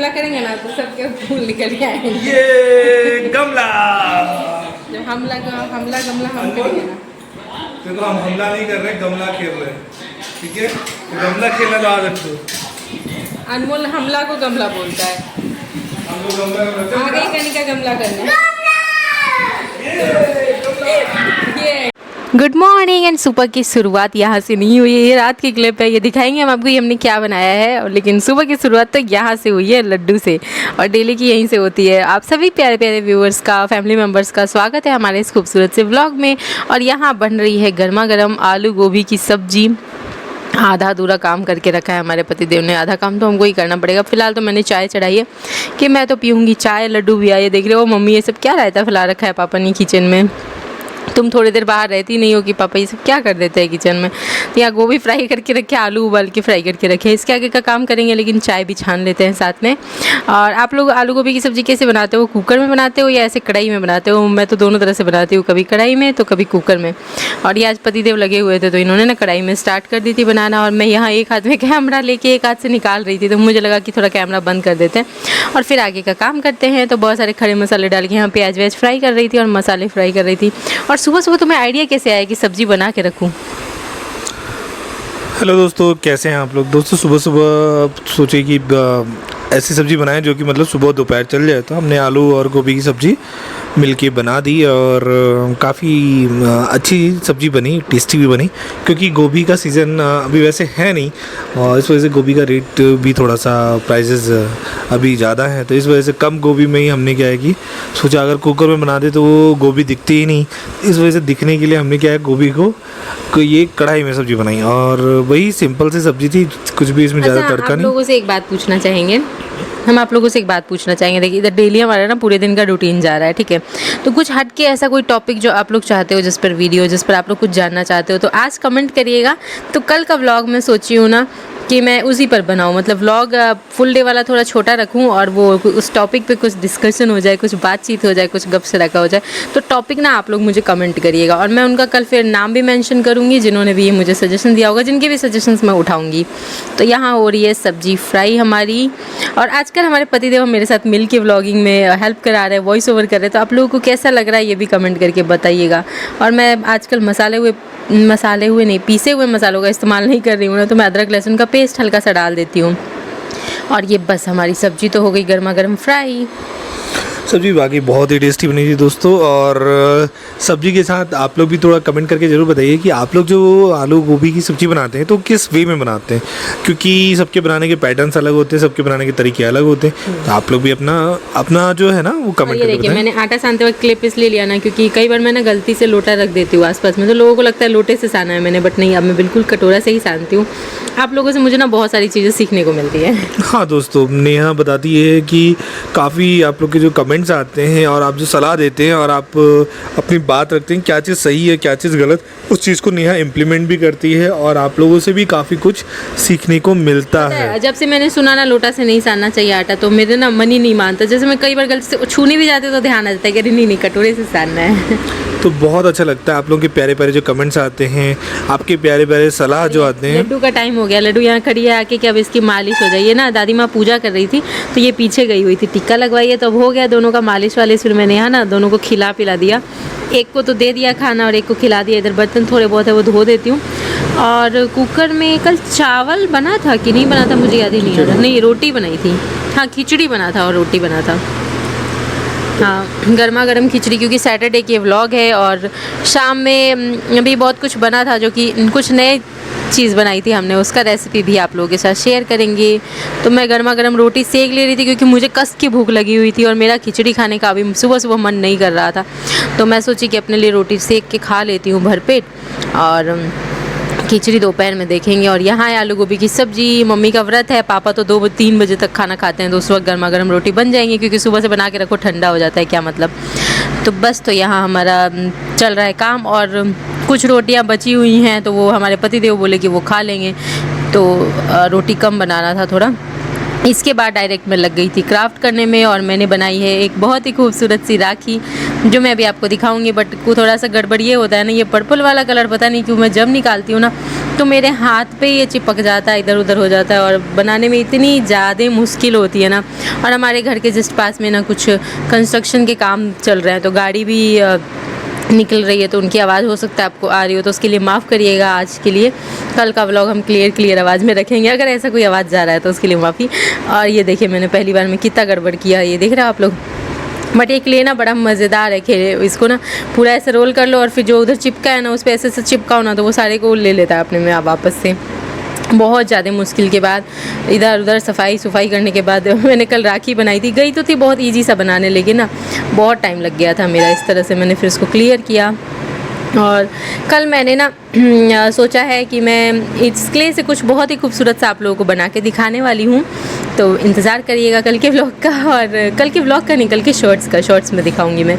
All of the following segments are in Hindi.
हमला करेंगे ना तो सबके फूल निकल के आएंगे। ये गमला जब हमला गमला हम करेंगे ना। देखो हम हमला नहीं कर रहे, गमला खेल रहे हैं, ठीक है? तो गमला खेलना तो याद रखो। अनमोल हमला को गमला बोलता है। हम लोग गमला करते हैं। आगे कनिका गमला करना। गुड मॉर्निंग एंड सुबह की शुरुआत यहाँ से नहीं हुई है, ये रात की क्लिप है, ये दिखाएंगे हम आपको हमने क्या बनाया है। और लेकिन सुबह की शुरुआत तो यहाँ से हुई है, लड्डू से, और डेली की यहीं से होती है। आप सभी प्यारे प्यारे व्यूअर्स का, फैमिली मेम्बर्स का स्वागत है हमारे इस खूबसूरत से व्लॉग में। और यहाँ बन रही है गर्मा गर्म आलू गोभी की सब्जी। आधा अधूरा काम करके रखा है हमारे पतिदेव ने, आधा काम तो हमको ही करना पड़ेगा। फिलहाल तो मैंने चाय चढ़ाई है कि मैं तो पीऊँगी चाय। लड्डू भी आए, देख रहे हो मम्मी ये सब क्या रायता फैला रखा है पापा ने किचन में। तुम थोड़ी देर बाहर रहती नहीं हो कि पापा ये सब क्या कर देते हैं किचन में। तो यहाँ गोभी फ्राई करके रखे, आलू उबाल के फ्राई करके रखे, इसके आगे का काम करेंगे, लेकिन चाय भी छान लेते हैं साथ में। और आप लोग आलू गोभी की सब्ज़ी कैसे बनाते हो? कुकर में बनाते हो या ऐसे कढ़ाई में बनाते हो? मैं तो दोनों तरह से बनाती हूँ, कभी कढ़ाई में तो कभी कुकर में। और ये आज पतिदेव लगे हुए थे तो इन्होंने ना कढ़ाई में स्टार्ट कर दी थी बनाना, और मैं यहाँ एक हाथ में कैमरा लेके एक हाथ से निकाल रही थी, तो मुझे लगा कि थोड़ा कैमरा बंद कर देते हैं और फिर आगे का काम करते हैं। तो बहुत सारे खड़े मसाले डाल के यहाँ प्याज व्याज फ्राई कर रही थी और मसाले फ्राई कर रही थी। और सुबह सुबह तुम्हें आइडिया कैसे आया कि सब्जी बना के रखूं? हेलो दोस्तों, कैसे हैं आप लोग? दोस्तों सुबह सुबह सोचे कि ऐसी सब्ज़ी बनाएं जो कि मतलब सुबह दोपहर चल जाए। तो हमने आलू और गोभी की सब्ज़ी मिलके बना दी और काफ़ी अच्छी सब्ज़ी बनी, टेस्टी भी बनी, क्योंकि गोभी का सीज़न अभी वैसे है नहीं और इस वजह से गोभी का रेट भी थोड़ा सा प्राइसेस अभी ज़्यादा है। तो इस वजह से कम गोभी में ही हमने क्या है कि सोचा अगर कुकर में बना दे तो वो गोभी दिखती ही नहीं। इस वजह से दिखने के लिए हमने क्या है गोभी को ये कढ़ाई में सब्ज़ी बनाई और वही सिंपल सी सब्ज़ी थी, कुछ भी इसमें ज़्यादा तड़का नहीं। आप लोगों से एक बात पूछना चाहेंगे, हम आप लोगों से एक बात पूछना चाहेंगे। देखिए इधर डेली हमारा ना पूरे दिन का रूटीन जा रहा है, ठीक है? तो कुछ हट के ऐसा कोई टॉपिक जो आप लोग चाहते हो, जिस पर वीडियो, जिस पर आप लोग कुछ जानना चाहते हो, तो आज कमेंट करिएगा। तो कल का व्लॉग मैं सोची हूँ ना कि मैं उसी पर बनाऊँ, मतलब व्लॉग फुल डे वाला थोड़ा छोटा रखूँ और वो उस टॉपिक पे कुछ डिस्कशन हो जाए, कुछ बातचीत हो जाए, कुछ गप सड़का हो जाए। तो टॉपिक ना आप लोग मुझे कमेंट करिएगा और मैं उनका कल फिर नाम भी मेंशन करूँगी जिन्होंने भी ये मुझे सजेशन दिया होगा, जिनके भी सजेशंस मैं उठाऊँगी। तो यहाँ हो रही है सब्जी फ्राई हमारी। और आजकल हमारे पतिदेव मेरे साथ मिल के व्लॉगिंग में हेल्प करा रहे हैं, वॉइस ओवर कर रहे हैं। तो आप लोगों को कैसा लग रहा है ये भी कमेंट करके बताइएगा। और मैं आजकल मसाले हुए नहीं, पीसे हुए मसालों का इस्तेमाल नहीं कर रही हूँ ना, तो मैं अदरक लहसुन का पेस्ट हल्का सा डाल देती हूँ। और ये बस हमारी सब्जी तो हो गई गर्मा गर्म फ्राई। सब्जी बाकी बहुत ही टेस्टी बनी थी दोस्तों। और सब्जी के साथ आप लोग भी थोड़ा कमेंट करके ज़रूर बताइए कि आप लोग जो आलू गोभी की सब्ज़ी बनाते हैं तो किस वे में बनाते हैं, क्योंकि सबके बनाने के पैटर्न्स अलग होते हैं, सबके बनाने के तरीके अलग होते हैं। तो आप लोग भी अपना जो है ना वो कमेंट करके देखिए मैंने आटा सानते वक्त क्लिप इसलिए लिया ना, क्योंकि कई बार मैं ना गलती से लोटा रख देती हूँ आसपास में, तो लोगों को लगता है लोटे से साना है मैंने, बट नहीं, अब मैं बिल्कुल कटोरा से ही सानती हूँ। आप लोगों से मुझे ना बहुत सारी चीज़ें सीखने को मिलती है। हाँ दोस्तों, नेहा बताती है कि काफ़ी आप लोग के जो कमेंट्स आते हैं और आप जो सलाह देते हैं और आप अपनी बात रखते हैं, क्या चीज़ सही है क्या चीज़ गलत, उस चीज़ को नेहा इम्प्लीमेंट भी करती है और आप लोगों से भी काफ़ी कुछ सीखने को मिलता है। जब से मैंने सुना ना लोटा से नहीं सानना चाहिए आटा, तो मेरे ना मन ही नहीं मानता। जैसे मैं कई बार गलती से छूने भी जाते तो ध्यान आ जाता है कि नहीं कटोरे से सानना है। तो बहुत अच्छा लगता है आप लोगों के प्यारे प्यारे जो कमेंट्स आते हैं, आपके प्यारे प्यारे सलाह जो आते हैं। लड्डू का टाइम हो गया, लड्डू यहाँ खड़ी है आके कि अब इसकी मालिश हो जाइए ना। दादी माँ पूजा कर रही थी तो ये पीछे गई हुई थी, टिक्का लगवाइए, तो अब हो गया दोनों का मालिश वालिश। फिर मैंने यहाँ ना दोनों को खिला पिला दिया, एक को तो दे दिया खाना और एक को खिला दिया। इधर बर्तन थोड़े बहुत है वो धो देती हूँ। और कुकर में कल चावल बना था कि नहीं बना था मुझे याद ही नहीं आ रहा। नहीं, रोटी बनाई थी, हाँ खिचड़ी बना था और रोटी बना था। हाँ, गर्मा गर्म खिचड़ी, क्योंकि सैटरडे की व्लॉग है। और शाम में अभी बहुत कुछ बना था, जो कि कुछ नए चीज़ बनाई थी हमने, उसका रेसिपी भी आप लोगों के साथ शेयर करेंगे। तो मैं गर्मा गर्म रोटी सेक ले रही थी, क्योंकि मुझे कस की भूख लगी हुई थी और मेरा खिचड़ी खाने का अभी सुबह सुबह मन नहीं कर रहा था। तो मैं सोची कि अपने लिए रोटी सेक के खा लेती हूँ भरपेट, और खिचड़ी दोपहर में देखेंगे। और यहाँ है आलू गोभी की सब्जी। मम्मी का व्रत है, पापा तो 2-3 बजे तक खाना खाते हैं, तो उस वक्त गर्मा गर्म रोटी बन जाएंगी, क्योंकि सुबह से बना के रखो ठंडा हो जाता है, क्या मतलब। तो बस, तो यहाँ हमारा चल रहा है काम। और कुछ रोटियाँ बची हुई हैं तो वो हमारे पतिदेव बोले कि वो खा लेंगे, तो रोटी कम बनाना था थोड़ा। इसके बाद डायरेक्ट मैं लग गई थी क्राफ्ट करने में और मैंने बनाई है एक बहुत ही खूबसूरत सी राखी जो मैं अभी आपको दिखाऊंगी। बट थोड़ा सा गड़बड़ ये होता है ना, ये पर्पल वाला कलर पता नहीं क्यों मैं जब निकालती हूँ ना तो मेरे हाथ पे ये चिपक जाता है, इधर उधर हो जाता है और बनाने में इतनी ज़्यादा मुश्किल होती है ना। और हमारे घर के जस्ट पास में ना कुछ कंस्ट्रक्शन के काम चल रहे हैं तो गाड़ी भी निकल रही है, तो उनकी आवाज़ हो सकता है आपको आ रही हो, तो उसके लिए माफ़ करिएगा। आज के लिए कल का व्लॉग हम क्लियर आवाज़ में रखेंगे, अगर ऐसा कोई आवाज़ जा रहा है तो उसके लिए माफ़ी। और ये देखिए मैंने पहली बार में कितना गड़बड़ किया, ये देख रहे हो आप लोग। बट एक क्ले ना बड़ा मज़ेदार है, खेले इसको ना पूरा ऐसे रोल कर लो और फिर जो उधर चिपका है ना उस पर ऐसे ऐसे चिपकाओ ना तो वो सारे को ले लेता है अपने में वापस से। बहुत ज़्यादा मुश्किल के बाद इधर उधर सफाई करने के बाद मैंने कल राखी बनाई थी। गई तो थी बहुत इजी सा बनाने, लेकिन ना बहुत टाइम लग गया था मेरा। इस तरह से मैंने फिर उसको क्लियर किया। और कल मैंने ना सोचा है कि मैं इस क्ले से कुछ बहुत ही खूबसूरत सा आप लोगों को बना के दिखाने वाली हूँ, तो इंतज़ार करिएगा कल के व्लॉग का। और कल के व्लॉग का नहीं, कल के शॉर्ट्स में दिखाऊंगी मैं।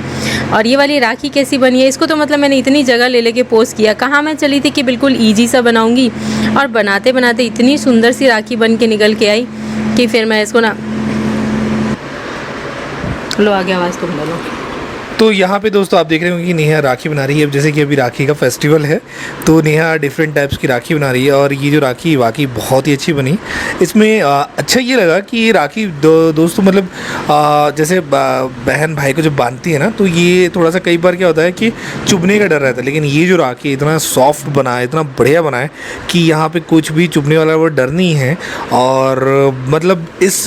और ये वाली राखी कैसी बनी है, इसको तो मतलब मैंने इतनी जगह ले लेके पोस्ट किया। कहाँ मैं चली थी कि बिल्कुल ईजी सा बनाऊंगी, और बनाते बनाते इतनी सुंदर सी राखी बन के निकल के आई कि फिर मैं इसको ना लो आगे आवाज़ तुम लो। तो यहाँ पे दोस्तों आप देख रहे होंगे कि नेहा राखी बना रही है। जैसे कि अभी राखी का फेस्टिवल है तो नेहा डिफरेंट टाइप्स की राखी बना रही है, और ये जो राखी वाकई बहुत ही अच्छी बनी। इसमें अच्छा ये लगा कि ये राखी दोस्तों मतलब जैसे बहन भाई को जब बांधती है ना तो ये थोड़ा सा कई बार क्या होता है कि चुभने का डर रहता है, लेकिन ये जो राखी इतना सॉफ्ट बना है, इतना बढ़िया बना है कि यहाँ पर कुछ भी चुभने वाला वो डर नहीं है। और मतलब इस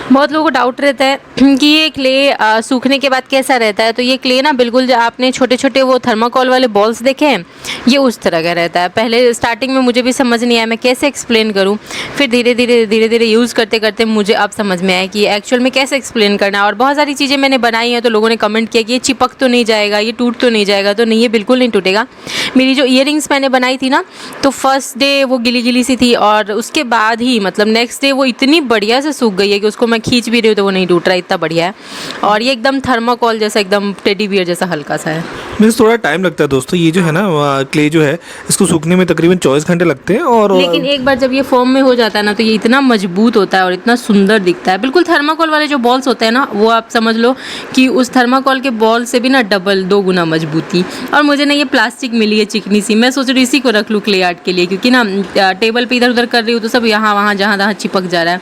बहुत लोगों को डाउट रहता है कि ये क्ले सूखने के बाद कैसा रहता है। तो ये क्ले ना बिल्कुल जो आपने छोटे छोटे वो थर्माकोल वाले बॉल्स देखे हैं, ये उस तरह का रहता है। पहले स्टार्टिंग में मुझे भी समझ नहीं आया मैं कैसे एक्सप्लेन करूं, फिर धीरे धीरे यूज़ करते करते मुझे अब समझ में आया कि एक्चुअल में कैसे एक्सप्लेन करना है। और बहुत सारी चीज़ें मैंने बनाई हैं तो लोगों ने कमेंट किया कि ये चिपक तो नहीं जाएगा, ये टूट तो नहीं जाएगा। तो नहीं, ये बिल्कुल नहीं टूटेगा। मेरी जो ईयरिंग्स मैंने बनाई थी ना तो फर्स्ट डे वो गिली सी थी, और उसके बाद ही मतलब नेक्स्ट डे वो इतनी बढ़िया से सूख गई है कि उसको मैं खींच भी रही हूँ तो वो नहीं टूट रहा, इतना बढ़िया है। और ये एकदम थर्माकोल जैसा, एकदम टेडी बियर जैसा हल्का सा है। मीन्स थोड़ा टाइम लगता है दोस्तों। ये जो है ना क्ले जो है इसको सूखने में तकरीबन 24 घंटे लगते हैं। और लेकिन एक बार जब ये फॉर्म में हो जाता है ना तो ये इतना मजबूत होता है और इतना सुंदर दिखता है। बिल्कुल थर्माकोल वाले जो बॉल्स होते हैं ना वो आप समझ लो कि उस थर्माकोल के बॉल से भी ना डबल 2 गुना मजबूती। और मुझे ना ये प्लास्टिक मिली है चिकनी सी, मैं सोच रही हूँ इसी को रख लूँ क्ले आर्ट के लिए, क्योंकि ना टेबल पे इधर उधर कर रही हूँ तो सब यहाँ वहाँ जहाँ चिपक जा रहा है।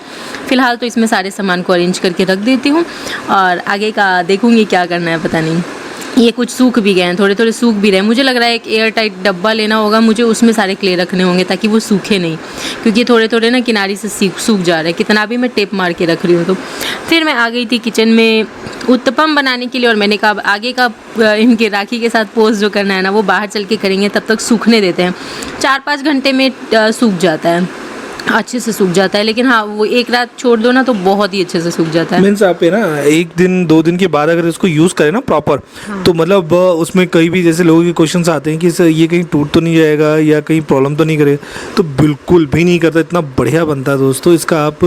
फिलहाल तो इसमें सारे सामान को अरेंज करके रख देती हूँ और आगे का देखूँगी क्या करना है, पता नहीं। ये कुछ सूख भी गए हैं, थोड़े थोड़े सूख भी रहे हैं। मुझे लग रहा है एक एयर टाइट डब्बा लेना होगा मुझे, उसमें सारे क्ले रखने होंगे ताकि वो सूखे नहीं, क्योंकि थोड़े थोड़े ना किनारे से सूख जा रहे हैं। कितना भी मैं टेप मार के रख रही हूँ। तो फिर मैं आ गई थी किचन में उत्तपम बनाने के लिए, और मैंने कहा आगे का इनके राखी के साथ पोस्ट जो करना है ना वो बाहर चल के करेंगे, तब तक सूखने देते हैं। 4-5 घंटे में सूख जाता है, अच्छे से सूख जाता है। लेकिन हाँ वो एक रात छोड़ दो ना तो बहुत ही अच्छे से सूख जाता है। मीन्स आप है ना 1 दिन 2 दिन के बाद अगर इसको यूज़ करें ना प्रॉपर, हाँ। तो मतलब उसमें कहीं भी जैसे लोगों के क्वेश्चंस आते हैं कि सर ये कहीं टूट तो नहीं जाएगा या कहीं प्रॉब्लम तो नहीं करे, तो बिल्कुल भी नहीं करता। इतना बढ़िया बनता है दोस्तों। इसका आप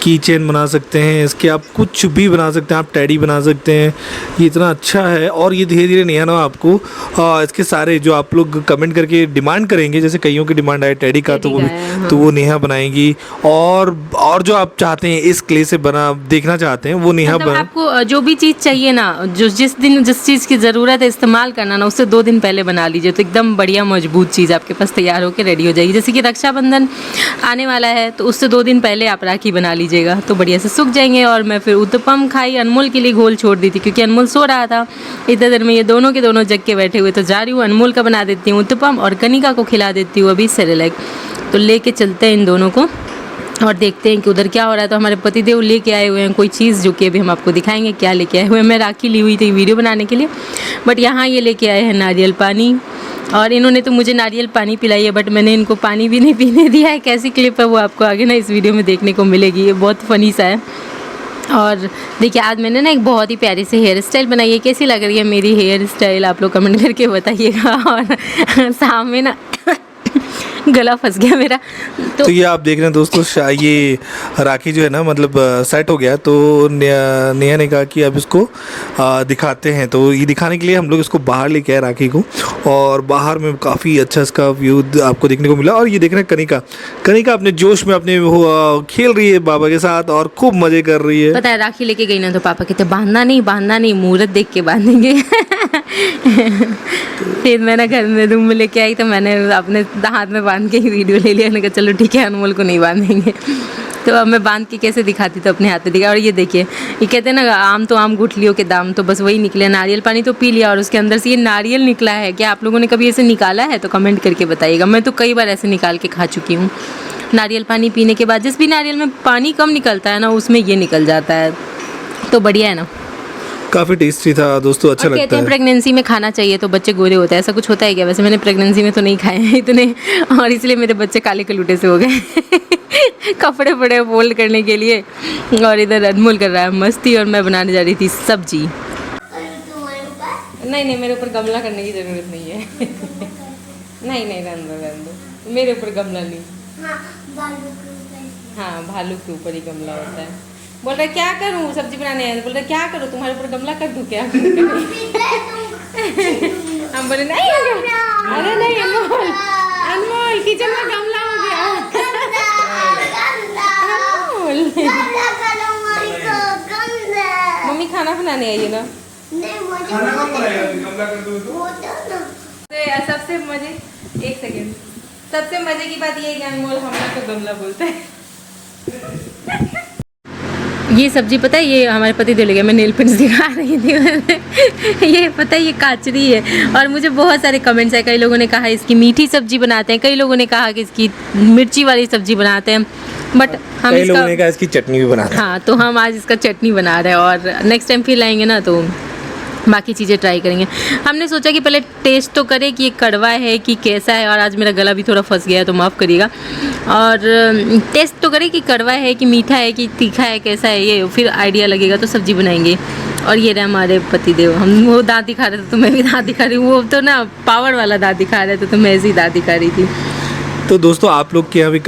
की चेन बना सकते हैं, इसके आप कुछ भी बना सकते हैं, आप टैडी बना सकते हैं। ये इतना अच्छा है। और ये धीरे धीरे नया ना आपको इसके सारे जो आप लोग कमेंट करके डिमांड करेंगे, जैसे कईयों की डिमांड है टैडी का, तो वो नेहा बनाएंगी। और जो आप चाहते हैं इस क्ले से बना देखना चाहते हैं वो नेहा मतलब आपको जो भी चीज़ चाहिए ना, जो जिस दिन जिस चीज़ की ज़रूरत है इस्तेमाल करना ना, उससे 2 दिन पहले बना लीजिए तो एकदम बढ़िया मजबूत चीज़ आपके पास तैयार होकर रेडी हो जाएगी। जैसे कि रक्षाबंधन आने वाला है तो उससे 2 दिन पहले आप राखी बना लीजिएगा तो बढ़िया से सूख जाएंगे। और मैं फिर उत्तपम खाई, अनमोल के लिए घोल छोड़ दी थी क्योंकि अनमोल सो रहा था। इतने देर में ये दोनों के दोनों जग के बैठे हुए, तो जा रही हूँ अनमोल का बना देती हूँ उत्तपम और कनिका को खिला देती हूँ अभी सेरेलैक। तो लेके चलते हैं इन दोनों को और देखते हैं कि उधर क्या हो रहा है। तो हमारे पतिदेव लेके आए हुए हैं कोई चीज़ जो कि अभी हम आपको दिखाएंगे क्या लेके आए हुए हैं। मैं राखी ली हुई थी वीडियो बनाने के लिए, बट यहाँ ये लेके आए हैं नारियल पानी। और इन्होंने तो मुझे नारियल पानी पिलाई है बट मैंने इनको पानी भी नहीं पीने दिया है। कैसी क्लिप है वो आपको आगे ना इस वीडियो में देखने को मिलेगी, ये बहुत फ़नी सा है। और देखिए आज मैंने ना एक बहुत ही प्यारी से हेयर स्टाइल बनाई है। कैसी लग रही है मेरी हेयर स्टाइल आप लोग कमेंट करके बताइएगा। और सामने ना गला फंस गया मेरा। तो ये आप देख रहे हैं दोस्तों, ये राखी जो है ना मतलब सेट हो गया। तो नेहा ने कहा कि अब इसको दिखाते हैं। तो ये दिखाने के लिए हम लोग इसको बाहर लेके आए राखी को, और बाहर में काफ़ी अच्छा इसका व्यू आपको देखने को मिला। और ये देख रहे हैं कनिका अपने जोश में अपने वो खेल रही है बाबा के साथ और खूब मज़े कर रही है। पता है राखी लेके गई ना तो पापा कहते बांधना नहीं मुहूर्त देख के बांधेंगे। फिर मैंने घर में रूम में लेके आई तो मैंने अपने हाथ में बांध के ही वीडियो ले लिया। मैंने कहा चलो ठीक है, अनमोल को नहीं बांधेंगे। तो अब मैं बांध के कैसे दिखाती तो अपने हाथ में दिखा। और ये देखिए, ये कहते हैं ना आम तो आम गुठलियों के दाम, तो बस वही निकले। नारियल पानी तो पी लिया और उसके अंदर से ये नारियल निकला है। क्या आप लोगों ने कभी ऐसे निकाला है तो कमेंट करके बताइएगा। मैं तो कई बार ऐसे निकाल के खा चुकी हूँ। नारियल पानी पीने के बाद जिस भी नारियल में पानी कम निकलता है ना, उसमें ये निकल जाता है, तो बढ़िया है ना। काफ़ी टेस्टी था दोस्तों, अच्छा लगता है। कहते हैं प्रेगनेंसी में खाना चाहिए तो बच्चे गोरे होते हैं, ऐसा कुछ होता है क्या? वैसे मैंने प्रेगनेंसी में तो नहीं खाए हैं इतने, और इसलिए मेरे बच्चे काले कलूटे से हो गए। कपड़े पड़े फोल्ड करने के लिए, और इधर अनमोल कर रहा है मस्ती, और मैं बनाने जा रही थी सब्जी। नहीं मेरे ऊपर गमला करने की ज़रूरत नहीं है। नहीं रहने दो, मेरे ऊपर गमला नहीं। हाँ, भालू के ऊपर ही गमला होता है। बोल रहा क्या करूँ, सब्जी बनाने आए, बोल रहा क्या करूँ, तुम्हारे ऊपर गमला कर दूँ क्या? हम बोले नहीं होगा। अरे नहीं अनमोल किचन में गमला हो गया। मम्मी खाना बनाने आई है ना। सबसे मजे, एक सेकेंड, सबसे मजे की बात ये है कि अनमोल हमरा को गमला बोलता है। ये सब्जी पता है, ये हमारे पति दे ले गया। मैं नेल पेंट्स दिखा रही थी। ये पता है ये काचरी है, और मुझे बहुत सारे कमेंट्स आए। कई लोगों ने कहा इसकी मीठी सब्जी बनाते हैं, कई लोगों ने कहा कि इसकी मिर्ची वाली सब्जी बनाते हैं, बट हम कई लोगों ने कहा इसकी चटनी भी बनाते हैं। हाँ, तो हम आज इसका चटनी बना रहे हैं, और नेक्स्ट टाइम फिर लाएंगे ना तो बाकी चीज़ें ट्राई करेंगे। हमने सोचा कि पहले टेस्ट तो करें कि ये कड़वा है कि कैसा है, और आज मेरा गला भी थोड़ा फंस गया है तो माफ़ करिएगा। और टेस्ट तो करें कि कड़वा है कि मीठा है कि तीखा है, कैसा है, ये फिर आइडिया लगेगा तो सब्जी बनाएंगे। और ये रहे हमारे पतिदेव, हम वो दाँत दिखा रहे थे तो मैं भी दाँत दिखा रही हूँ। वो तो ना पावर वाला दाँत दिखा रहे थे तो मैं ऐसी दाँत दिखा रही थी। तो दोस्तों आप लोग के यहाँ भी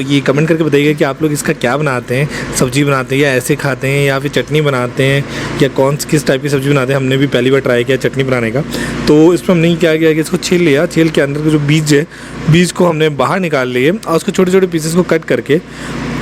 ये कमेंट करके बताइएगा कि आप लोग इसका क्या बनाते हैं, सब्जी बनाते हैं या ऐसे खाते हैं या फिर चटनी बनाते हैं, या किस टाइप की सब्जी बनाते हैं। हमने भी पहली बार ट्राई किया चटनी बनाने का। तो इसमें हमने क्या किया कि इसको छील लिया, छील के अंदर के जो बीज है, बीज को हमने बाहर निकाल लिए, और उसको छोटे छोटे पीसेस को कट करके,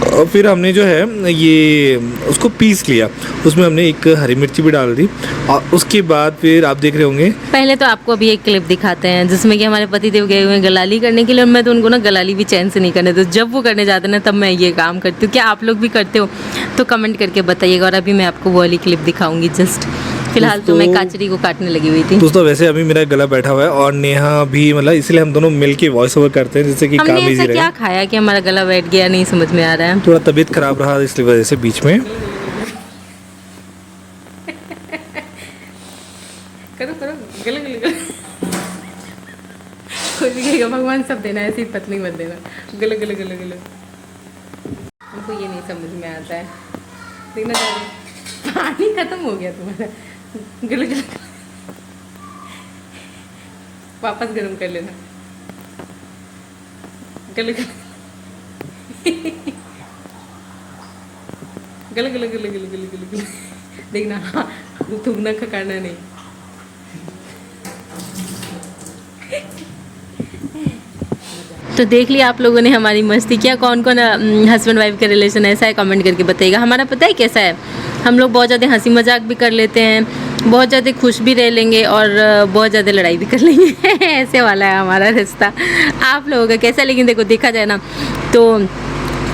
और फिर हमने जो है ये उसको पीस लिया। उसमें हमने एक हरी मिर्ची भी डाल दी, और उसके बाद फिर आप देख रहे होंगे, पहले तो आपको अभी एक क्लिप दिखाते हैं जिसमें कि हमारे पतिदेव गए हुए हैं गलाली करने के लिए, और मैं तो उनको ना गलाली भी चैन से नहीं करने, तो जब वो करने जाते हैं ना तब मैं ये काम करती हूँ। क्या आप लोग भी करते हो तो कमेंट करके बताइएगा। और अभी मैं आपको वो वाली क्लिप दिखाऊंगी। जस्ट फिलहाल तो मैं काचरी को काटने लगी हुई थी। दोस्तों वैसे अभी मेरा गला बैठा हुआ है, और नेहा भी, मतलब इसलिए हम दोनों मिलके वॉइस ओवर करते हैं जिससे कि काम इजी रहे। क्या खाया कि हमारा गला बैठ गया, नहीं समझ में आ रहा है। थोड़ा तबीयत खराब रहा इसलिए वजह से बीच में। करो गले कोई भी कहेगा भगवान सब देना, ऐसी पतली मत देना। गले हमको ये नहीं समझ में आता है। देखना पानी खत्म हो गया तुम्हारा। गले वापस गर्म कर लेना। गले देखना, थूकना खकाना नहीं। तो देख लिया आप लोगों ने हमारी मस्ती। क्या कौन कौन हस्बैंड वाइफ का रिलेशन ऐसा है कमेंट करके बताइएगा। हमारा पता है कैसा है, हम लोग बहुत ज़्यादा हंसी मजाक भी कर लेते हैं, बहुत ज़्यादा खुश भी रह लेंगे, और बहुत ज़्यादा लड़ाई भी कर लेंगे। ऐसे वाला है हमारा रिश्ता। आप लोगों का कैसा? लेकिन देखो देखा जाए ना तो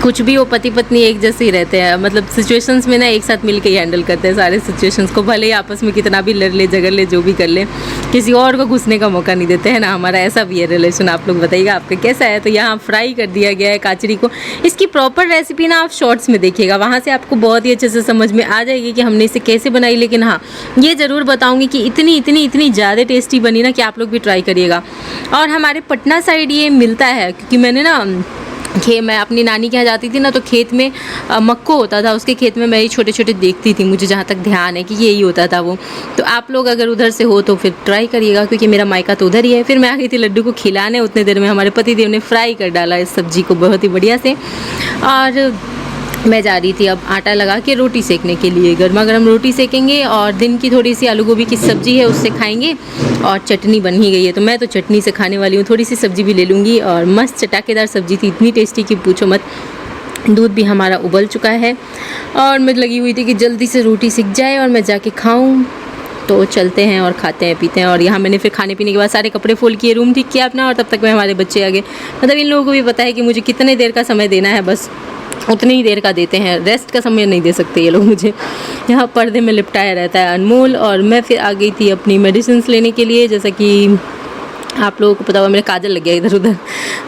कुछ भी वो पति पत्नी एक जैसे ही रहते हैं, मतलब सिचुएशंस में ना एक साथ मिलके ही हैंडल करते हैं सारे सिचुएशंस को। भले ही आपस में कितना भी लड़ ले झगड़ ले जो भी कर ले, किसी और को घुसने का मौका नहीं देते हैं ना। हमारा ऐसा भी है रिलेशन। आप लोग बताइएगा आपका कैसा है। तो यहाँ फ्राई कर दिया गया है काचरी को। इसकी प्रॉपर रेसिपी ना आप शॉर्ट्स में देखिएगा, वहाँ से आपको बहुत ही अच्छे से समझ में आ जाएगी कि हमने इसे कैसे बनाई। लेकिन हाँ, ये ज़रूर बताऊँगी कि इतनी ज़्यादा टेस्टी बनी ना कि आप लोग भी ट्राई करिएगा। और हमारे पटना साइड ये मिलता है, क्योंकि मैंने ना मैं अपनी नानी के यहाँ जाती थी ना, तो खेत में मक्को होता था, उसके खेत में मैं ही छोटे छोटे देखती थी, मुझे जहाँ तक ध्यान है कि यही होता था वो। तो आप लोग अगर उधर से हो तो फिर ट्राई करिएगा, क्योंकि मेरा मायका तो उधर ही है। फिर मैं आ गई थी लड्डू को खिलाने, उतने देर में हमारे पति देव ने फ्राई कर डाला इस सब्ज़ी को बहुत ही बढ़िया से। और मैं जा रही थी अब आटा लगा के रोटी सेकने के लिए, गर्मा गर्म रोटी सेकेंगे और दिन की थोड़ी सी आलू गोभी की सब्ज़ी है उससे खाएंगे। और चटनी बन ही गई है, तो मैं तो चटनी से खाने वाली हूँ, थोड़ी सी सब्ज़ी भी ले लूँगी। और मस्त चटाकेदार सब्ज़ी थी, इतनी टेस्टी कि पूछो मत। दूध भी हमारा उबल चुका है और मैं लगी हुई थी कि जल्दी से रोटी सिक जाए और मैं जाके खाऊं। तो चलते हैं और खाते हैं पीते हैं। और यहाँ मैंने फिर खाने पीने के बाद सारे कपड़े फोल्ड किए, रूम ठीक किया अपना, और तब तक में हमारे बच्चे आ गए। मतलब इन लोगों को भी पता है कि मुझे कितने देर का समय देना है, बस उतनी ही देर का देते हैं, रेस्ट का समय नहीं दे सकते ये लोग मुझे। यहाँ पर्दे में लिपटाया रहता है अनमोल। और मैं फिर आ गई थी अपनी मेडिसिन लेने के लिए। जैसा कि आप लोगों को पता होगा, मेरा काजल लग गया इधर उधर,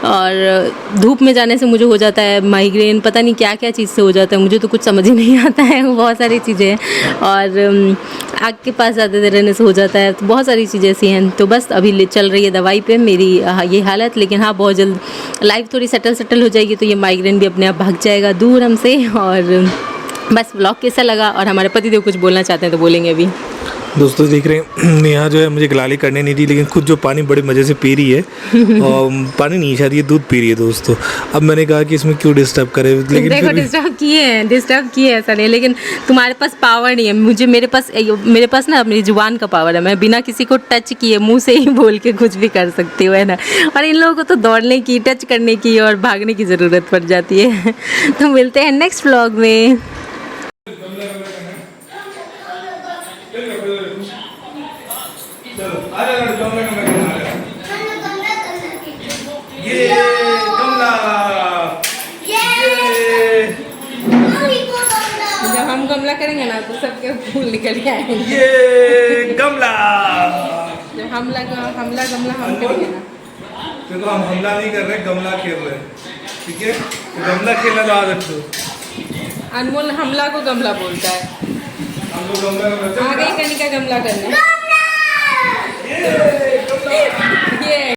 और धूप में जाने से मुझे हो जाता है माइग्रेन, पता नहीं क्या क्या चीज़ से हो जाता है, मुझे तो कुछ समझ ही नहीं आता है, बहुत सारी चीज़ें हैं। और आग के पास ज़्यादा रहने से हो जाता है, तो बहुत सारी चीज़ें ऐसी हैं। तो बस अभी चल रही है दवाई पे मेरी ये हालत, लेकिन हाँ बहुत जल्द लाइफ थोड़ी सेटल हो जाएगी, तो ये माइग्रेन भी अपने आप भाग जाएगा दूर हमसे। और बस व्लॉग कैसा लगा, और हमारे पतिदेव कुछ बोलना चाहते हैं तो बोलेंगे अभी। दोस्तों देख रहे हैं यहाँ जो है मुझे गलाली करने नहीं दी, लेकिन खुद जो पानी बड़े मज़े से पी रही है और पानी नहीं शायद ये दूध पी रही है दोस्तों। अब मैंने कहा कि इसमें क्यों डिस्टर्ब करे, लेकिन देखो डिस्टर्ब किए ऐसा नहीं, लेकिन तुम्हारे पास पावर नहीं है। मेरे पास ना अपनी जुबान का पावर है, मैं बिना किसी को टच किए मुंह से ही बोल के कुछ भी कर सकती हूँ, है ना। और इन लोगों को तो दौड़ने की, टच करने की और भागने की ज़रूरत पड़ जाती है। तो मिलते हैं नेक्स्ट व्लॉग में। जब हम गमला करेंगे ना तो सबके फूल निकल के आएंगे। ये गमला, जब हमला गमला हम करेंगे ना, देखो हम हमला नहीं कर रहे, गमला खेल रहे हैं, ठीक है। गमला खेलना तो याद रखो। अनमोल हमला को गमला बोलता है। हम लोग गमला आ गई कनिका गमला करने। ये